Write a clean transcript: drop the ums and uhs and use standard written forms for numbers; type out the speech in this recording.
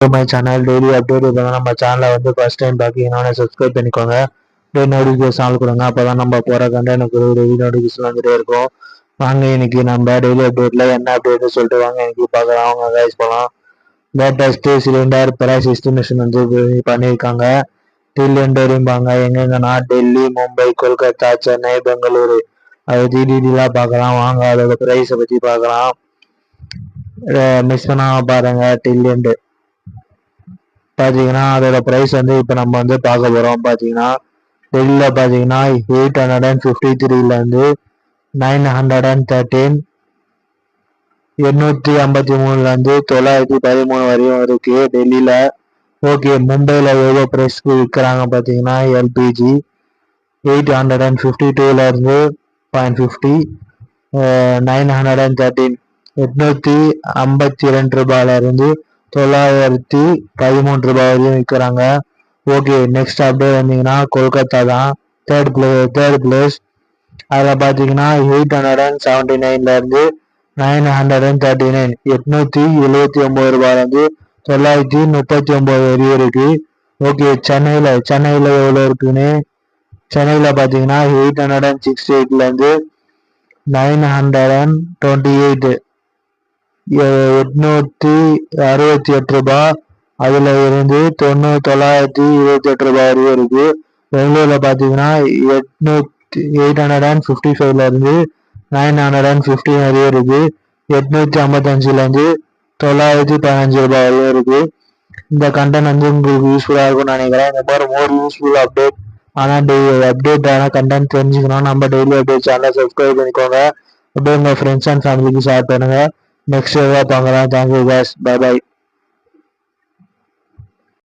My channel daily update இருந்தால் நம்ம சேனலை வந்து ஃபர்ஸ்ட் டைம் பார்த்தீங்கன்னா சப்ஸ்கிரைப் பண்ணிக்கோங்க. நோட்டிஃபிகேஷன் ஆள் கொடுங்க. அப்போ தான் நம்ம போகிற கண்டென்ட் டெய்லி நோட்டிஃபிகேஷன் வந்துட்டே இருக்கும். வாங்க இன்னைக்கு நம்ம டெய்லி அப்டேட்டில் என்ன அப்டேட்னு சொல்லிட்டு வாங்க இன்னைக்கு பார்க்கலாம். அவங்க கைஸ் போகலாம். லேட்டஸ்ட்டு சிலிண்டர் பிரைஸ் எஸ்டிமேஷன் வந்து பண்ணியிருக்காங்க. டில்லியன்பாங்க எங்கெங்கன்னா டெல்லி, மும்பை, கொல்கத்தா, சென்னை, பெங்களூரு அது டிடிடிலாம் பார்க்கலாம். வாங்க அதோட ப்ரைஸை பற்றி பார்க்கலாம். மிஸ் பண்ணாமல் பாருங்க. டில்லியன் பார்த்தீங்கன்னா அதோட ப்ரைஸ் வந்து இப்போ நம்ம வந்து பார்க்க போகிறோம். பார்த்தீங்கன்னா டெல்லியில் பார்த்தீங்கன்னா 853லேருந்து 913, 853லேருந்து 913 வரையும் இருக்கு டெல்லியில். ஓகே, மும்பையில் எவ்வளோ ப்ரைஸ்க்கு விற்கிறாங்க பார்த்தீங்கன்னா எல்பிஜி 852லேருந்து 0.50, 913 852 ரூபாயிலிருந்து 913 வரையும் விற்கிறாங்க. ஓகே, நெக்ஸ்ட் அப்படியே வந்தீங்கன்னா கொல்கத்தா தான் தேர்ட் பிளேஸ். அதில் பார்த்தீங்கன்னா 879லேருந்து 939, 879 ரூபாயிலேருந்து 939 வரையும் இருக்கு. ஓகே, சென்னையில் எவ்வளோ இருக்குன்னு சென்னையில் பார்த்தீங்கன்னா 868லேருந்து 928, 868 ரூபாய். அதுல இருந்து 928 ரூபாய் வரையும் இருக்கு. பெங்களூர்ல பாத்தீங்கன்னா 855ல இருந்து 915 வரையும் இருக்கு. 855ல இருந்து 915 ரூபாய் வரையும் இருக்கு. இந்த கண்டென்ட் வந்து உங்களுக்கு யூஸ்ஃபுல்லா இருக்கும்னு நினைக்கிறேன். இந்த மாதிரி மோர் யூஸ்ஃபுல் அப்டேட் அப்டேட்டான கண்டென்ட் தெரிஞ்சுக்கணும். நம்ம டெய்லி அப்டேட் சேனலை சப்ஸ்கிரைப் பண்ணிக்கோங்க. அப்படியே உங்க ஃப்ரெண்ட்ஸ் அண்ட் ஃபேமிலிக்கு ஷேர் பண்ணுங்க. நெக்ஸ்ட் பார்க்கலாம். Thank you guys. Bye bye.